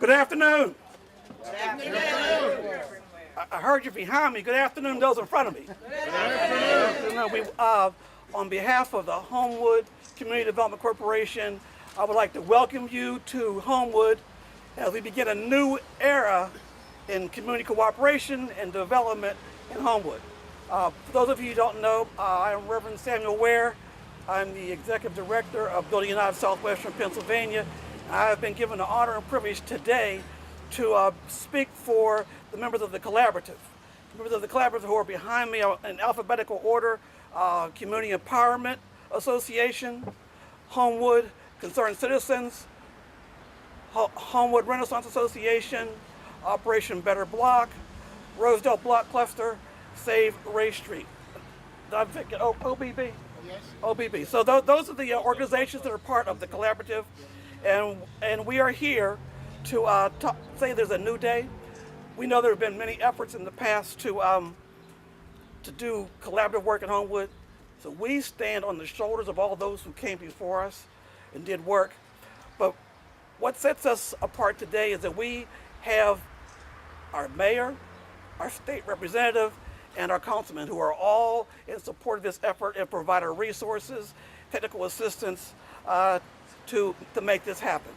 Good afternoon. Good afternoon. I heard you behind me. Good afternoon, those in front of me. Good afternoon. We, on behalf of the Homewood Community Development Corporation, I would like to welcome you to Homewood as we begin a new era in community cooperation and development in Homewood. For those of you who don't know, I am Reverend Samuel Ware. I'm the Executive Director of Building United Southwestern Pennsylvania. I have been given the honor and privilege today to speak for the members of the Collborative. The members of the Collborative who are behind me are in alphabetical order: Community Empowerment Association, Homewood Concerned Citizens, Homewood Renaissance Association, Operation Better Block, Rosedale Block Cluster, Save Ray Street. Did I think OBB? Yes. OBB. So those are the organizations that are part of the Collborative, and we are here to say there's a new day. We know there have been many efforts in the past to do collaborative work at Homewood. So we stand on the shoulders of all those who came before us and did work. But what sets us apart today is that we have our mayor, our state representative, and our councilman who are all in support of this effort and provide our resources, technical assistance to make this happen.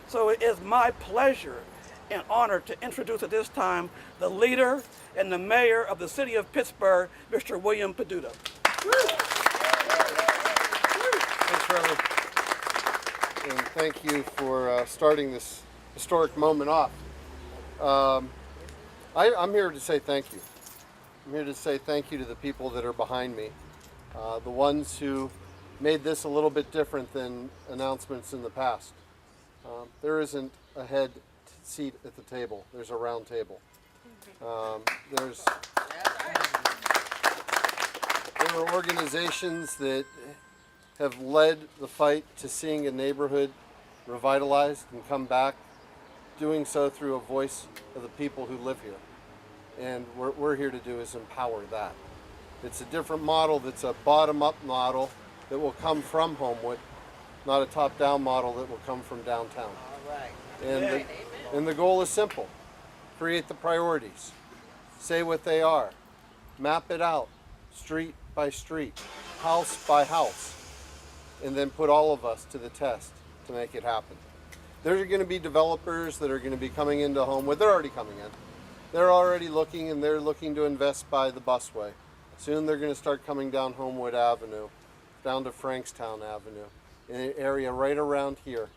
So it is my pleasure and honor to introduce at this time the leader and the mayor of the city of Pittsburgh, Mr. William Peduto. Thanks, Reverend. And thank you for starting this historic moment off. I'm here to say thank you. I'm here to say thank you to the people that are behind me, the ones who made this a little bit different than announcements in the past. There isn't a head seat at the table. There's a round table. There are organizations that have led the fight to seeing a neighborhood revitalized and come back, doing so through a voice of the people who live here. And what we're here to do is empower that. It's a different model that's a bottom-up model that will come from Homewood, not a top-down model that will come from downtown. All right. And the goal is simple. Create the priorities. Say what they are. Map it out, street by street, house by house, and then put all of us to the test to make it happen. There are going to be developers that are going to be coming into Homewood. They're already coming in. They're already looking, and they're looking to invest by the busway. Soon they're going to start coming down Homewood Avenue, down to Frankstown Avenue, in an area right around here.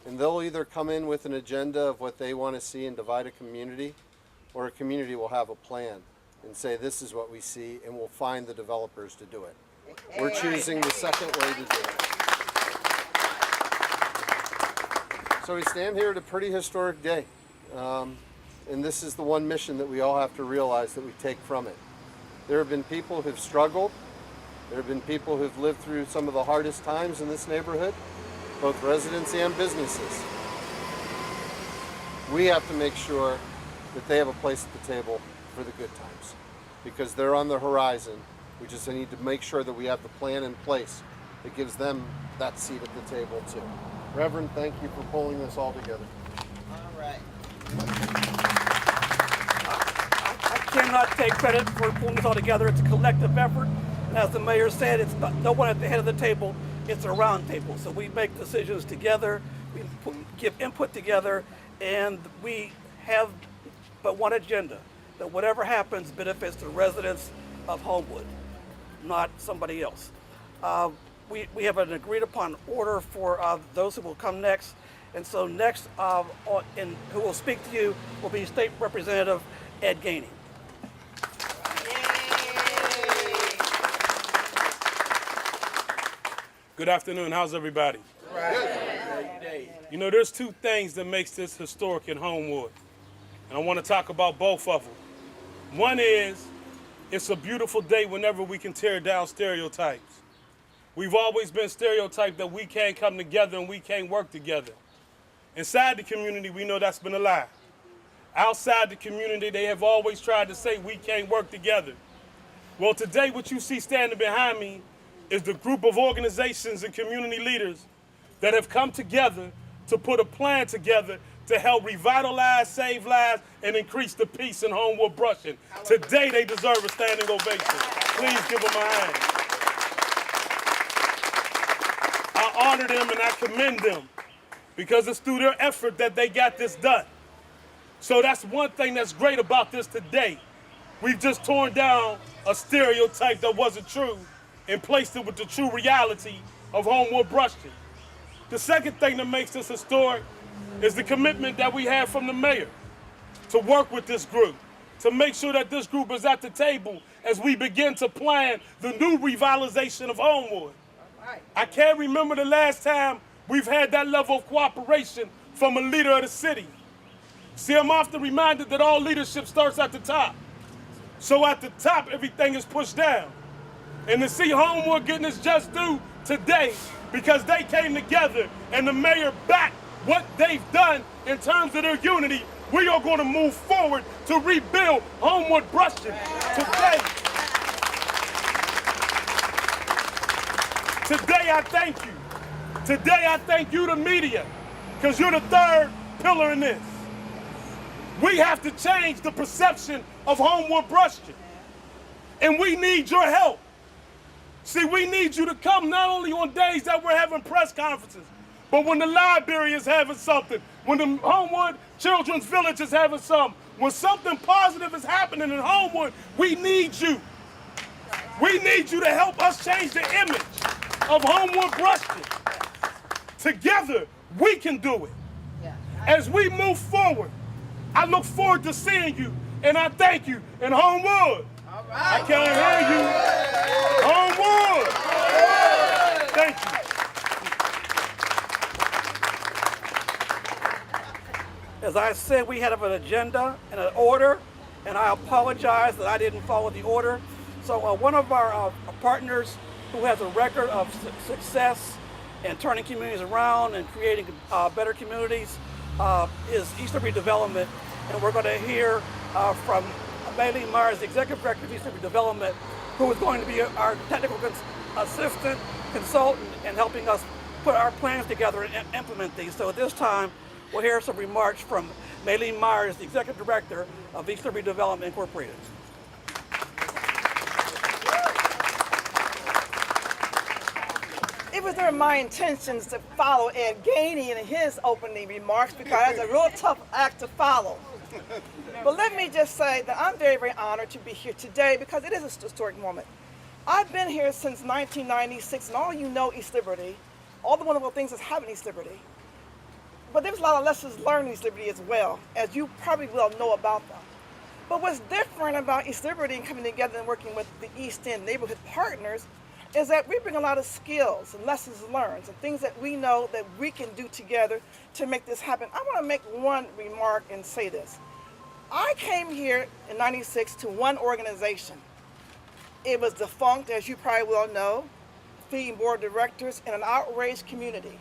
And they'll either come in with an agenda of what they want to see and divide a community, or a community will have a plan and say, this is what we see, and we'll find the developers to do it. We're choosing the second way to do it. So we stand here at a pretty historic day. And this is the one mission that we all have to realize that we take from it. There have been people who've struggled. There have been people who've lived through some of the hardest times in this neighborhood, both residents and businesses. We have to make sure that they have a place at the table for the good times, because they're on the horizon. We just need to make sure that we have the plan in place that gives them that seat at the table too. Reverend, thank you for pulling this all together. All right. I cannot take credit for pulling this all together. It's a collective effort. And as the mayor said, it's not, no one at the head of the table. It's a round table. So we make decisions together, we give input together, and we have but one agenda, that whatever happens benefits the residents of Homewood, not somebody else. We have an agreed upon order for those who will come next. And so next, who will speak to you will be State Representative Ed Gainey. Good afternoon. How's everybody? Right. You know, there's two things that makes this historic in Homewood, and I want to talk about both of them. One is, it's a beautiful day whenever we can tear down stereotypes. We've always been stereotyped that we can't come together and we can't work together. Inside the community, we know that's been a lie. Outside the community, they have always tried to say we can't work together. Well, today, what you see standing behind me is the group of organizations and community leaders that have come together to put a plan together to help revitalize, save lives, and increase the peace in Homewood Brushing. Today, they deserve a standing ovation. Please give them a hand. I honor them and I commend them because it's through their effort that they got this done. So that's one thing that's great about this today. We've just torn down a stereotype that wasn't true and placed it with the true reality of Homewood Brushing. The second thing that makes this historic is the commitment that we have from the mayor to work with this group, to make sure that this group is at the table as we begin to plan the new revitalization of Homewood. I can't remember the last time we've had that level of cooperation from a leader of the city. See, I'm often reminded that all leadership starts at the top. So at the top, everything is pushed down. And to see Homewood getting its just due today because they came together and the mayor backed what they've done in terms of their unity, we are going to move forward to rebuild Homewood Brushing today. Today I thank you. Today I thank you, the media, because you're the third pillar in this. We have to change the perception of Homewood Brushing. And we need your help. See, we need you to come not only on days that we're having press conferences, but when the library is having something, when the Homewood Children's Village is having something, when something positive is happening in Homewood, we need you. We need you to help us change the image of Homewood Brushing. Together, we can do it. As we move forward, I look forward to seeing you, and I thank you. And Homewood, I can't hear you. Homewood, thank you. As I said, we had an agenda and an order, and I apologize that I didn't follow the order. So one of our partners who has a record of success in turning communities around and creating better communities is East Liberty Development. And we're going to hear from Maylene Myers, the Executive Director of East Liberty Development, who is going to be our technical assistant, consultant, and helping us put our plans together and implement these. So at this time, we'll hear some remarks from Maylene Myers, the Executive Director of East Liberty Development Incorporated. It was my intentions to follow Ed Gainey in his opening remarks because it's a real tough act to follow. But let me just say that I'm very, very honored to be here today because it is a historic moment. I've been here since 1996, and all you know East Liberty, all the wonderful things that's happened in East Liberty. But there's a lot of lessons learned in East Liberty as well, as you probably will know about them. But what's different about East Liberty and coming together and working with the East End neighborhood partners is that we bring a lot of skills and lessons learned and things that we know that we can do together to make this happen. I want to make one remark and say this. I came here in '96 to one organization. It was defunct, as you probably well know, feeding board of directors in an outraged community.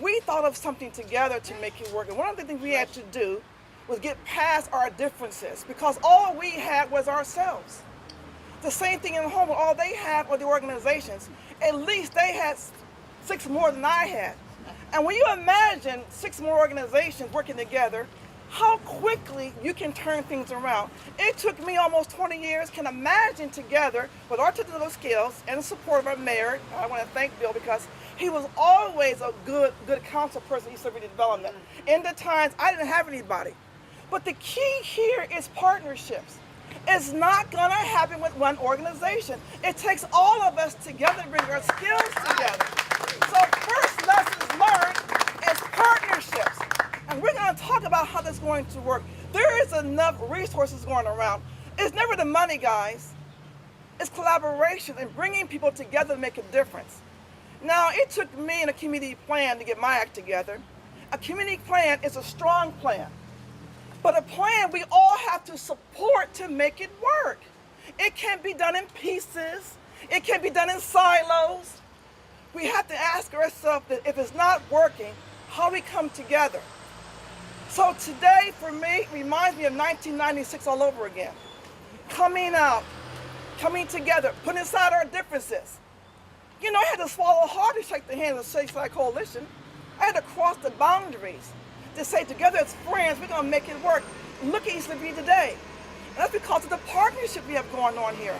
We thought of something together to make it work. And one of the things we had to do was get past our differences because all we had was ourselves. The same thing in Homewood, all they had were the organizations. At least they had 6 more than I had. And when you imagine 6 more organizations working together, how quickly you can turn things around. It took me almost 20 years, can imagine together with our technical skills and the support of our mayor. I want to thank Bill because he was always a good council person in East Liberty Development. In the times I didn't have anybody. But the key here is partnerships. It's not going to happen with one organization. It takes all of us together to bring our skills together. So first lessons learned is partnerships. And we're going to talk about how that's going to work. There is enough resources going around. It's never the money, guys. It's collaboration and bringing people together to make a difference. Now, it took me and a community plan to get my act together. A community plan is a strong plan. But a plan we all have to support to make it work. It can't be done in pieces. It can't be done in silos. We have to ask ourselves that if it's not working, how do we come together? So today, for me, reminds me of 1996 all over again. Coming out, coming together, putting aside our differences. You know, I had to swallow hard to shake the hand of the Stateside Coalition. I had to cross the boundaries to say together as friends, we're going to make it work. Look at East Liberty today. And that's because of the partnership we have going on here.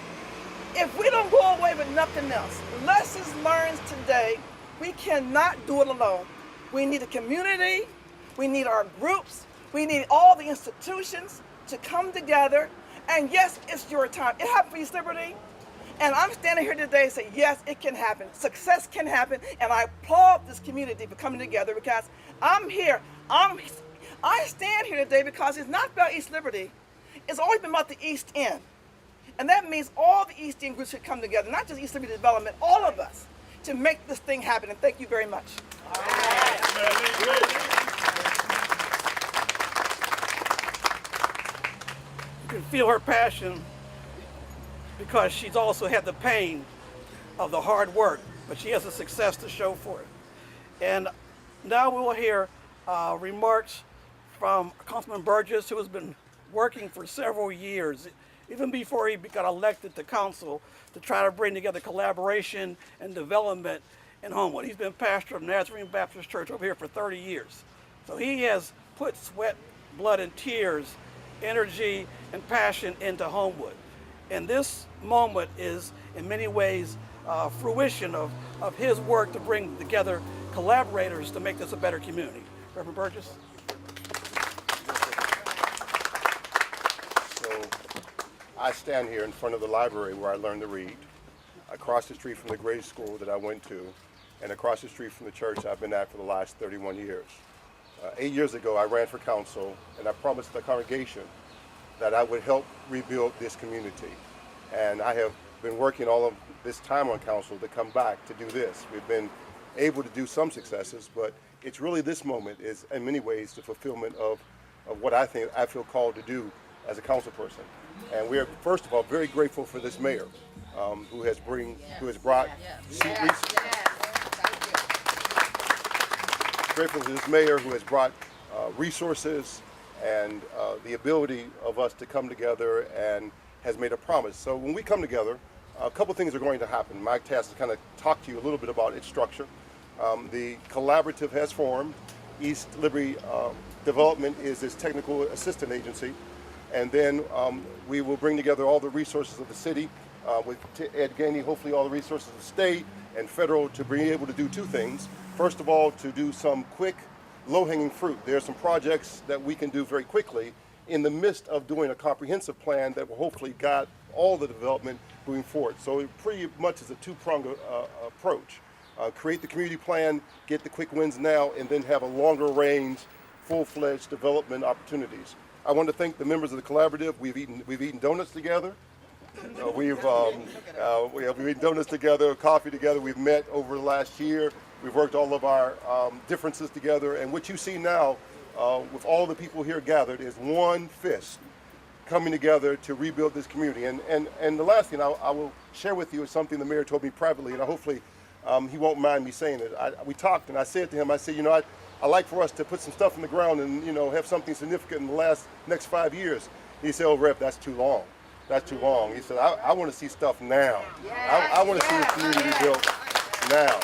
If we don't go away with nothing else, lessons learned today, we cannot do it alone. We need a community, we need our groups, we need all the institutions to come together. And yes, it's your time. It happened for East Liberty. And I'm standing here today and say, yes, it can happen. Success can happen. And I applaud this community for coming together because I'm here. I stand here today because it's not about East Liberty. It's always been about the East End. And that means all the East End groups should come together, not just East Liberty Development, all of us, to make this thing happen. And thank you very much. You can feel her passion because she's also had the pain of the hard work, but she has the success to show for it. And now we will hear remarks from Councilman Burgess, who has been working for several years, even before he got elected to council, to try to bring together collaboration and development in Homewood. He's been pastor of Nazarene Baptist Church over here for 30 years. So he has put sweat, blood, and tears, energy, and passion into Homewood. And this moment is, in many ways, fruition of his work to bring together collaborators to make this a better community. Reverend Burgess. So I stand here in front of the library where I learned to read, across the street from the grade school that I went to, and across the street from the church I've been at for the last 31 years. 8 years ago, I ran for council, and I promised the congregation that I would help rebuild this community. And I have been working all of this time on council to come back to do this. We've been able to do some successes, but it's really this moment is, in many ways, the fulfillment of what I feel called to do as a council person. And we are, first of all, very grateful for this mayor who has brought grateful for this mayor who has brought resources and the ability of us to come together and has made a promise. So when we come together, a couple things are going to happen. My task is to kind of talk to you a little bit about its structure. The Collborative has formed. East Liberty Development is its technical assistant agency. And then we will bring together all the resources of the city with Ed Gainey, hopefully all the resources of the state and federal to be able to do two things. First of all, to do some quick, low-hanging fruit. There are some projects that we can do very quickly in the midst of doing a comprehensive plan that will hopefully guide all the development moving forward. So it pretty much is a two-pronged approach. Create the community plan, get the quick wins now, and then have a longer range, full-fledged development opportunities. I want to thank the members of the Collborative. We've eaten donuts together. We've eaten donuts together, coffee together. We've met over the last year. We've worked all of our differences together. And what you see now with all the people here gathered is one fist coming together to rebuild this community. And the last thing I will share with you is something the mayor told me privately, and hopefully he won't mind me saying it. We talked, and I said to him, I said, you know, I like for us to put some stuff in the ground and, you know, have something significant in the next 5 years. He said, oh, Rev, that's too long. That's too long. He said, I want to see stuff now. I want to see the community built now.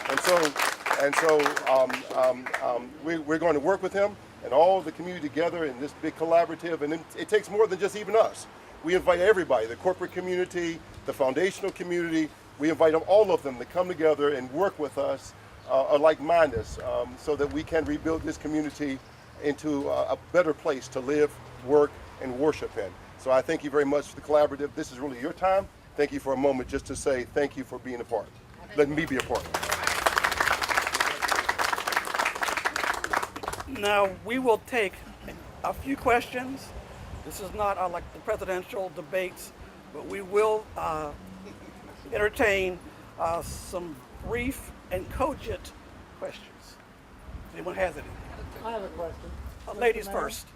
And so we're going to work with him and all the community together in this big collaborative. And it takes more than just even us. We invite everybody, the corporate community, the foundational community. We invite all of them to come together and work with us, like-minded, so that we can rebuild this community into a better place to live, work, and worship in. So I thank you very much for the Collborative. This is really your time. Thank you for a moment just to say thank you for being a part. Let me be a part. Now, we will take a few questions. This is not like the presidential debates, but we will entertain some brief and cogent questions. Anyone has any? I have a question. Ladies first.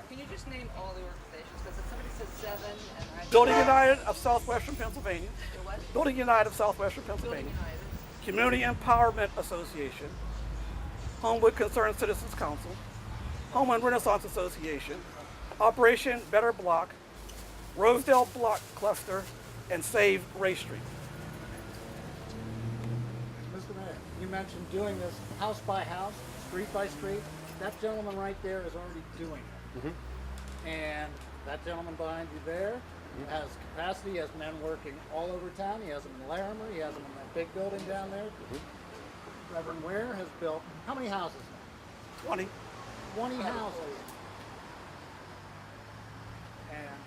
Can you just name all the organizations? Because if somebody says 7 and I Building United of Southwestern Pennsylvania. They're what? Building United of Southwestern Building Pennsylvania. United. Community Empowerment Association. Homewood Concerned Citizens Council. Homewood Renaissance Association. Operation Better Block. Rosedale Block Cluster. And Save Ray Street. Mr. Mayor, you mentioned doing this house by house, street by street. that gentleman right there is already doing it. And that gentleman behind you there has capacity. He has men working all over town. He has them in Larimer. He has them in that big building down there. Reverend Ware has built how many houses now? 20. 20 houses. And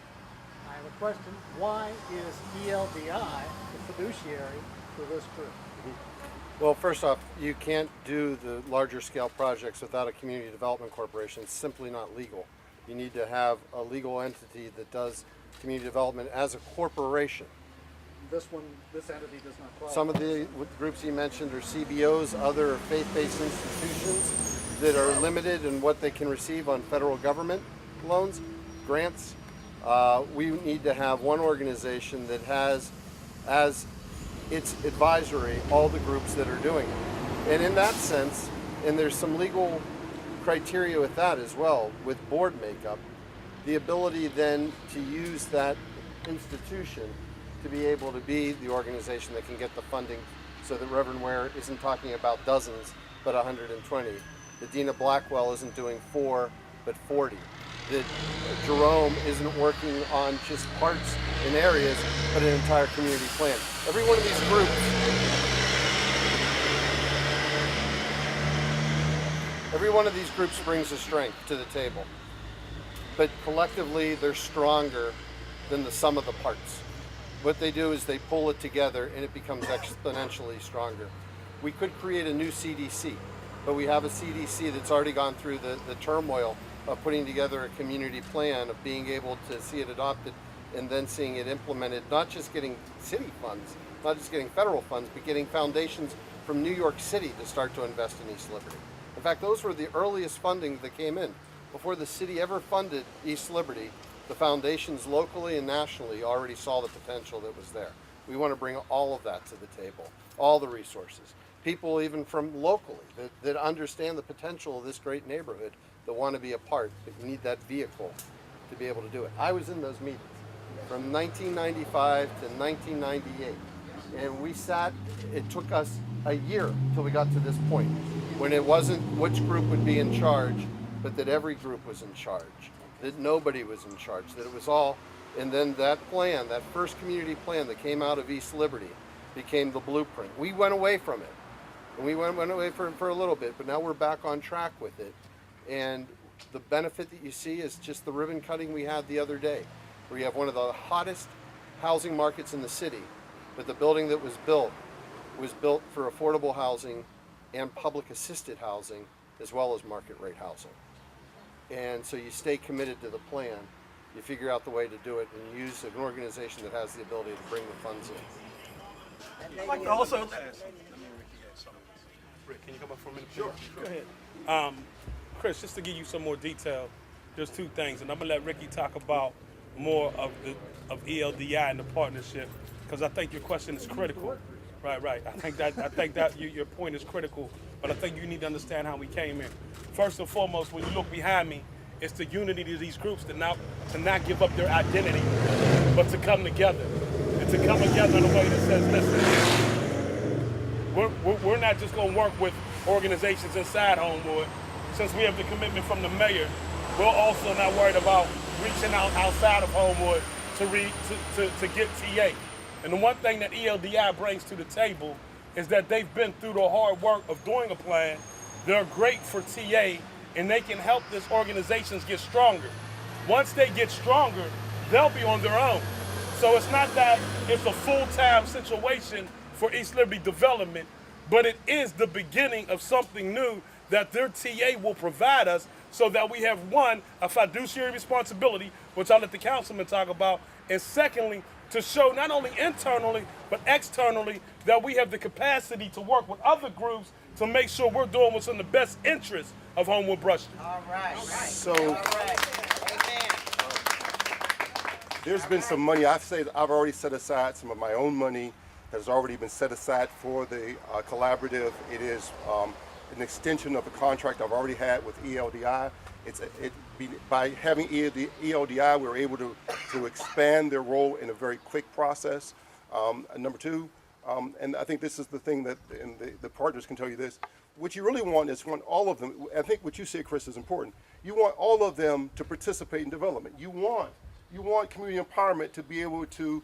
I have a question. Why is ELDI the fiduciary for this group? Well, first off, you can't do the larger scale projects without a community development corporation. It's simply not legal. You need to have a legal entity that does community development as a corporation. This entity does not qualify. Some of the groups you mentioned are CBOs, other faith-based institutions that are limited in what they can receive on federal government loans, grants. We need to have one organization that has as its advisory all the groups that are doing it. And in that sense, and there's some legal criteria with that as well, with board makeup, the ability then to use that institution to be able to be the organization that can get the funding so that Reverend Ware isn't talking about dozens, but 120. That Dina Blackwell isn't doing 4, but 40. That Jerome isn't working on just parts in areas, but an entire community plan. Every one of these groups, brings a strength to the table. But collectively, they're stronger than the sum of the parts. What they do is they pull it together and it becomes exponentially stronger. We could create a new CDC, but we have a CDC that's already gone through the turmoil of putting together a community plan, of being able to see it adopted and then seeing it implemented, not just getting city funds, not just getting federal funds, but getting foundations from New York City to start to invest in East Liberty. In fact, those were the earliest funding that came in. Before the city ever funded East Liberty, the foundations locally and nationally already saw the potential that was there. We want to bring all of that to the table, all the resources. People even from locally that understand the potential of this great neighborhood, that want to be a part, that need that vehicle to be able to do it. I was in those meetings from 1995 to 1998. And we sat, it took us a year till we got to this point, when it wasn't which group would be in charge, but that every group was in charge, that nobody was in charge, that it was all, and then that plan, that first community plan that came out of East Liberty became the blueprint. We went away from it, and we went away for a little bit, but now we're back on track with it. And the benefit that you see is just the ribbon cutting we had the other day, where you have one of the hottest housing markets in the city, but the building that was built for affordable housing and public assisted housing, as well as market rate housing. And so you stay committed to the plan, you figure out the way to do it, and use an organization that has the ability to bring the funds in. I'd like to also, Rick, can you come up for a minute? Please? Sure, go ahead. Chris, just to give you some more detail, there's two things, and I'm gonna let Ricky talk about more of ELDI and the partnership, because I think your question is critical. Right. I think that your point is critical, but I think you need to understand how we came in. First and foremost, when you look behind me, it's the unity of these groups to not give up their identity, but to come together, and to come together in a way that says, listen, we're not just going to work with organizations inside Homewood. Since we have the commitment from the mayor, we're also not worried about reaching out outside of Homewood to get TA. And the one thing that ELDI brings to the table is that they've been through the hard work of doing a plan. They're great for TA, and they can help these organizations get stronger. Once they get stronger, they'll be on their own. So it's not that it's a full-time situation for East Liberty Development, but it is the beginning of something new that their TA will provide us, so that we have, one, a fiduciary responsibility, which I'll let the councilman talk about, and secondly, to show not only internally, but externally that we have the capacity to work with other groups to make sure we're doing what's in the best interest of Homewood Brush. All right. So All right. Amen. there's been some money. I've already set aside some of my own money that has already been set aside for the collaborative. It is an extension of a contract I've already had with ELDI. By having ELDI, we're able to expand their role in a very quick process. Number two, and I think this is the thing that, and the partners can tell you this, what you really want is all of them. I think what you said, Chris, is important. You want all of them to participate in development. You want community empowerment to be able to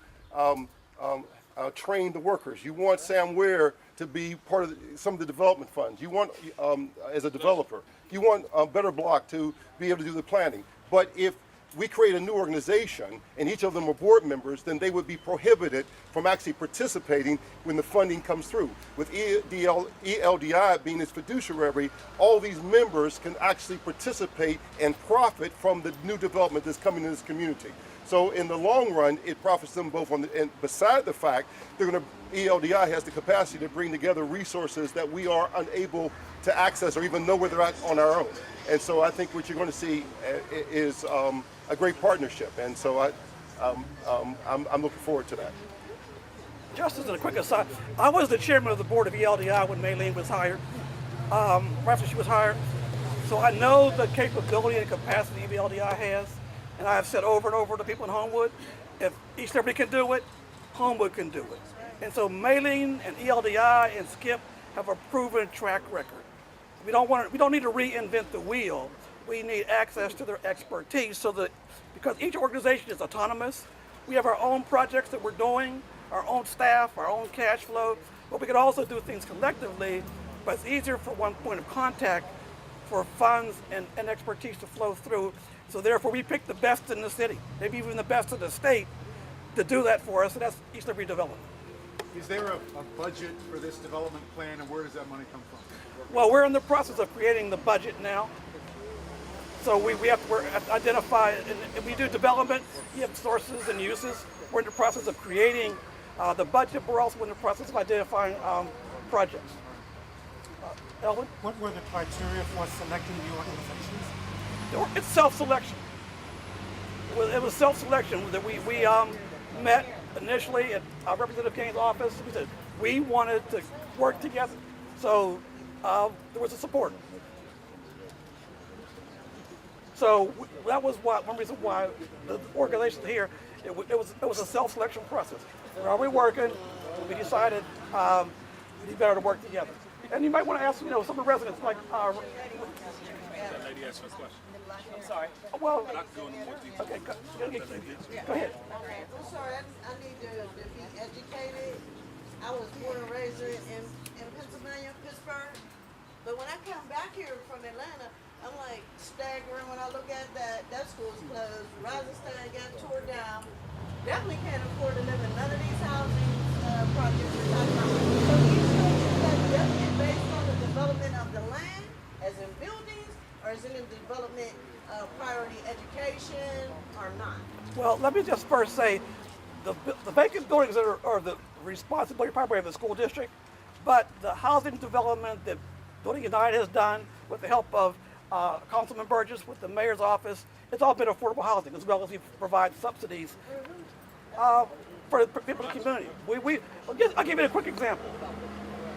train the workers. You want Sam Ware to be part of some of the development funds. You want, as a developer, you want Better Block to be able to do the planning. But if we create a new organization and each of them are board members, then they would be prohibited from actually participating when the funding comes through. With ELDI being its fiduciary, all these members can actually participate and profit from the new development that's coming in this community. So in the long run, it profits them both and beside the fact, ELDI has the capacity to bring together resources that we are unable to access or even know where they're at on our own. And so I think what you're going to see is a great partnership. And so I'm looking forward to that. Just as a quick aside, I was the chairman of the board of ELDI when Maylene was hired, right after she was hired. So I know the capability and capacity ELDI has. And I have said over and over to people in Homewood, if East Liberty can do it, Homewood can do it. And so Maylene and ELDI and Skip have a proven track record. We don't need to reinvent the wheel. We need access to their expertise so that, because each organization is autonomous, we have our own projects that we're doing, our own staff, our own cash flow, but we can also do things collectively, but it's easier for one point of contact for funds and expertise to flow through. So therefore we pick the best in the city, maybe even the best in the state, to do that for us, and that's East Liberty Development. Is there a budget for this development plan, and where does that money come from? Well, we're in the process of creating the budget now. So we have to identify, and we do development, you have sources and uses. We're in the process of creating the budget, but we're also in the process of identifying projects. Elwin? What were the criteria for selecting the organizations? It's self-selection. It was self-selection that we met initially at Representative Gaines' office. We said we wanted to work together. So there was a support. So that was one reason why the organization here, it was a self-selection process. Where are we working? We decided it'd be better to work together. And you might want to ask, some of the residents, like. That lady asked her a question. I'm sorry. Well, I can go into more detail. okay, go ahead. I'm sorry, I need to be educated. I was born and raised in Pennsylvania, Pittsburgh. But when I come back here from Atlanta, I'm like staggering when I look at that school's closed. Rosenstein got tore down. Definitely can't afford to live in none of these housing projects we're talking about. So you think that definitely based on the development of the land, as in buildings, or is it in development of priority education, or not? Well, let me just first say, the vacant buildings are the responsibility primarily of the school district, but the housing development that Building United has done with the help of Councilman Burgess, with the mayor's office, it's all been affordable housing, as well as we provide subsidies for the people in the community. I'll give you a quick example.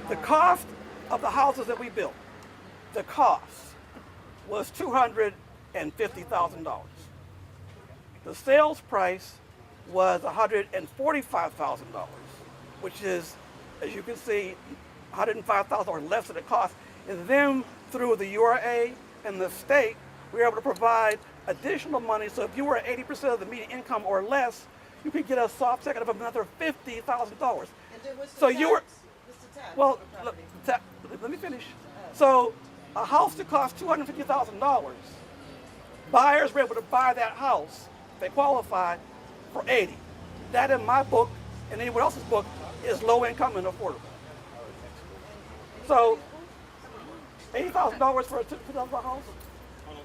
The cost of the houses that we built, the cost was $250,000. The sales price was $145,000, which is, as you can see, $105,000 less than it cost. And then through the URA and the state, we were able to provide additional money. So if you were at 80% of the median income or less, you could get a soft second of another $50,000. And then what's the So tax? you were, What's the tax well, on the property? let me finish. So a house that costs $250,000, buyers were able to buy that house, they qualified, for $80,000. That in my book and anyone else's book is low income and affordable. So $80,000 for a $2,000 house?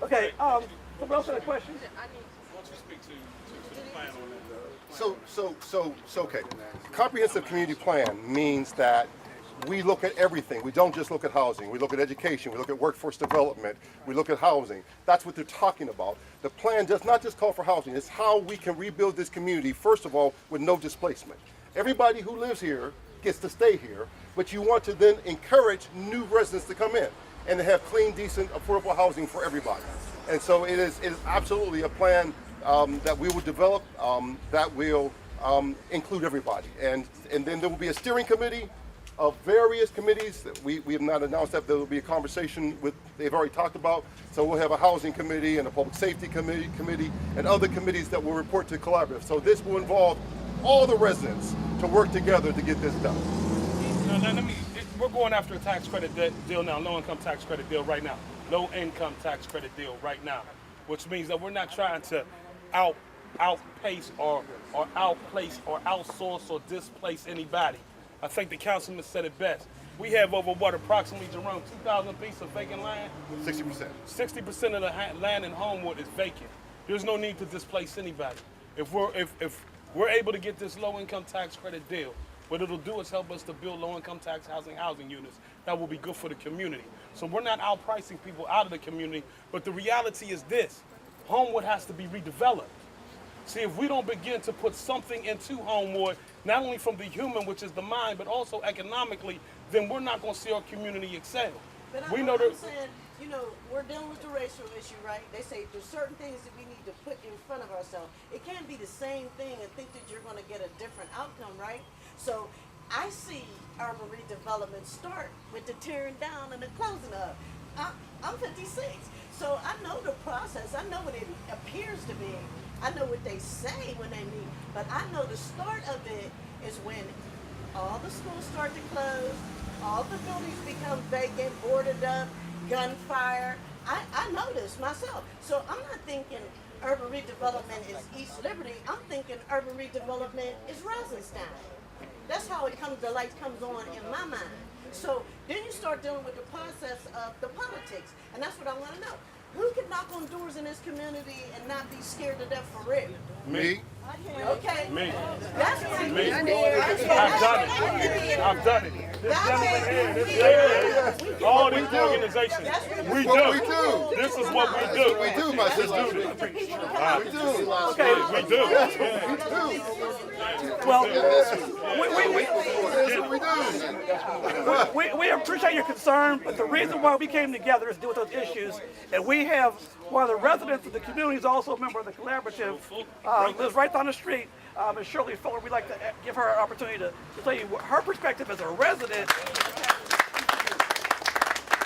Okay, someone else had a question? Why don't you speak to the plan on that? So okay. Comprehensive community plan means that we look at everything. We don't just look at housing. We look at education. We look at workforce development. We look at housing. That's what they're talking about. The plan does not just call for housing. It's how we can rebuild this community, first of all, with no displacement. Everybody who lives here gets to stay here, but you want to then encourage new residents to come in and to have clean, decent, affordable housing for everybody. And so it is absolutely a plan that we will develop that will include everybody. And then there will be a steering committee of various committees. We have not announced that there will be a conversation with, they've already talked about. So we'll have a housing committee and a public safety committee and other committees that will report to Collaborative. So this will involve all the residents to work together to get this done. We're going after a tax credit deal now, low-income tax credit deal right now. Low-income tax credit deal right now, which means that we're not trying to outpace or outplace or outsource or displace anybody. I think the councilman said it best. We have over approximately, Jerome, 2,000 pieces of vacant land? 60%. 60% of the land in Homewood is vacant. There's no need to displace anybody. If we're able to get this low-income tax credit deal, what it'll do is help us to build low-income tax housing units that will be good for the community. So we're not outpricing people out of the community, but the reality is this: Homewood has to be redeveloped. See, if we don't begin to put something into Homewood, not only from the human, which is the mind, but also economically, then we're not going to see our community excel. But We I'm know that. saying, you know, we're dealing with the racial issue, right? They say there's certain things that we need to put in front of ourselves. It can't be the same thing and think that you're going to get a different outcome, right? So I see urban redevelopment start with the tearing down and the closing up. I'm 56, so I know the process. I know what it appears to be. I know what they say when they meet, but I know the start of it is when all the schools start to close, all the buildings become vacant, boarded up, gunfire. I know this myself. So I'm not thinking urban redevelopment is East Liberty. I'm thinking urban redevelopment is Rosenstein. That's how it comes, the light comes on in my mind. So then you start dealing with the process of the politics, and that's what I want to know. Who can knock on doors in this community and not be scared to death for real? Me. Okay. Me. That's what Me. I'm here. I've done it. I've done it. This gentleman here, this lady, all these organizations, we do. This is what we do. We do, my sister. We do. Okay. We do. Well, We do. we appreciate your concern, but the reason why we came together is to deal with those issues. And we have one of the residents of the community is also a member of the Collaborative, lives right down the street. Ms. Shirley Fuller, we'd like to give her an opportunity to tell you what her perspective as a resident.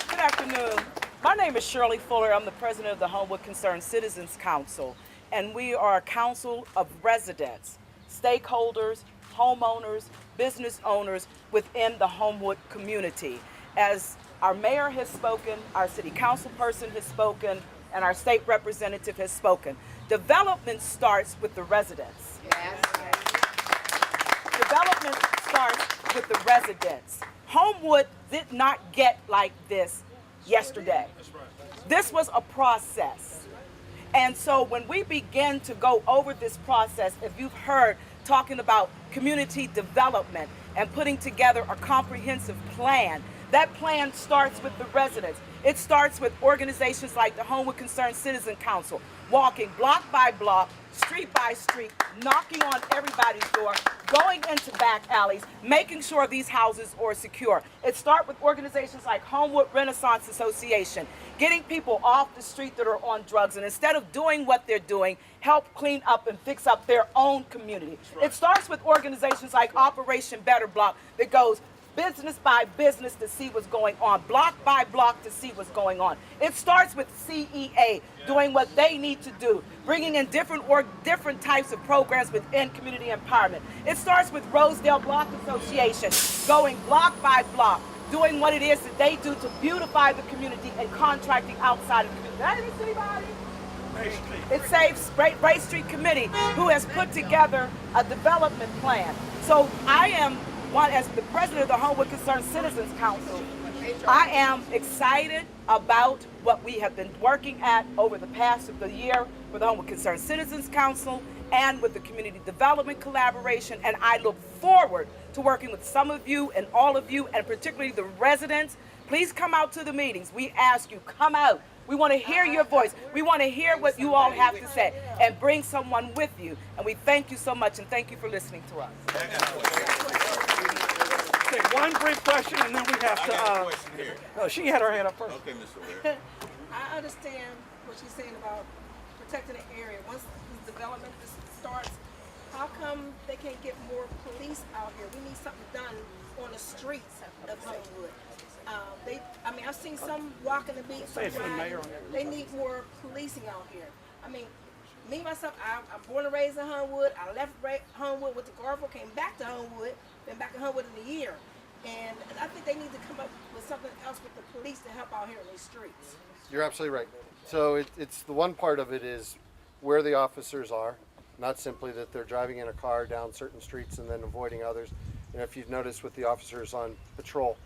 Good afternoon. My name is Shirley Fuller. I'm the president of the Homewood Concerned Citizens Council, and we are a council of residents, stakeholders, homeowners, business owners within the Homewood community. As our mayor has spoken, our city council person has spoken, and our state representative has spoken. Development starts with the residents. Development starts with the residents. Homewood did not get like this yesterday. This was a process. And so when we begin to go over this process, if you've heard talking about community development and putting together a comprehensive plan, that plan starts with the residents. It starts with organizations like the Homewood Concerned Citizen Council, walking block by block, street by street, knocking on everybody's door, going into back alleys, making sure these houses are secure. It starts with organizations like Homewood Renaissance Association, getting people off the street that are on drugs, and instead of doing what they're doing, help clean up and fix up their own community. It starts with organizations like Operation Better Block that goes business by business to see what's going on, block by block to see what's going on. It starts with CEA doing what they need to do, bringing in different types of programs within community empowerment. It starts with Rosedale Block Association, going block by block, doing what it is that they do to beautify the community and contracting outside of the community. That is anybody? It saves Ray Street Committee, who has put together a development plan. So I am as the president of the Homewood Concerned Citizens Council, I am excited about what we have been working at over the past of the year with the Homewood Concerned Citizens Council and with the Community Development Collaboration, and I look forward to working with some of you and all of you, and particularly the residents. Please come out to the meetings. We ask you, come out. We want to hear your voice. We want to hear what you all have to say, and bring someone with you. And we thank you so much, and thank you for listening to us. Okay, one brief question, and then we have to. Oh, she had her hand up first. Okay, Mr. Ware. I understand what she's saying about protecting the area. Once the development starts, how come they can't get more police out here? We need something done on the streets of Homewood. I've seen some walking the beat, some riding. They need more policing out here. I mean, me myself, I'm born and raised in Homewood. I left Homewood with the Garfield, came back to Homewood, been back in Homewood in a year. And I think they need to come up with something else with the police to help out here in these streets. You're absolutely right. So it's the one part of it is where the officers are, not simply that they're driving in a car down certain streets and then avoiding others. And if you've noticed with the officers on patrol,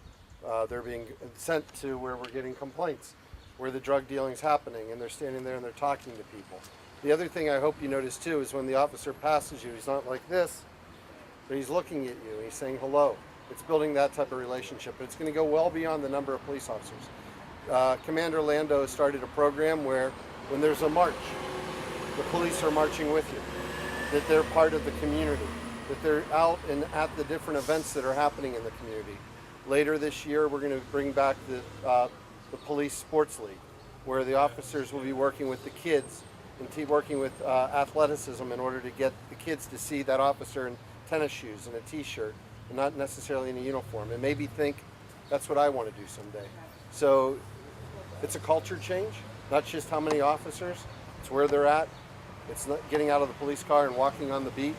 they're being sent to where we're getting complaints, where the drug dealing is happening, and they're standing there and they're talking to people. The other thing I hope you notice too is when the officer passes you, he's not like this, but he's looking at you and he's saying hello. It's building that type of relationship, but it's going to go well beyond the number of police officers. Commander Lando has started a program where when there's a march, the police are marching with you, that they're part of the community, that they're out and at the different events that are happening in the community. Later this year, we're going to bring back the police sports league, where the officers will be working with the kids and working with athleticism in order to get the kids to see that officer in tennis shoes and a t-shirt, and not necessarily in a uniform, and maybe think that's what I want to do someday. So it's a culture change, not just how many officers, it's where they're at. It's not getting out of the police car and walking on the beat,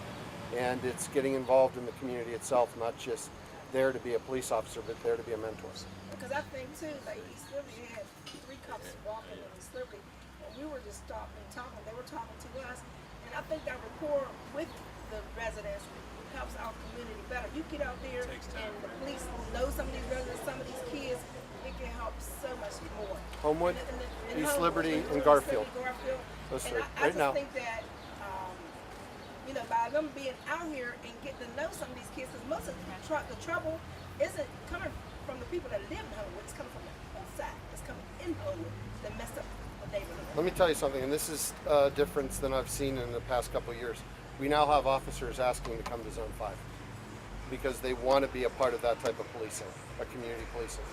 and it's getting involved in the community itself, not just there to be a police officer, but there to be a mentor. Because I think too, like East Liberty had 3 cops walking in East Liberty, and we were just stopping and talking. They were talking to us, and I think that rapport with the residents helps our community better. You get out there and the police know some of these residents, some of these kids, it can help so much more. Homewood, In East Homewood, Liberty, East and Liberty, Garfield. Those And three, I right just now. think that, by them being out here and getting to know some of these kids, because most of the trouble isn't coming from the people that live in Homewood, it's coming from the outside. It's coming in Homewood that mess up the neighborhood. Let me tell you something, and this is a difference than I've seen in the past couple of years. We now have officers asking to come to Zone 5 because they want to be a part of that type of policing, a community policing.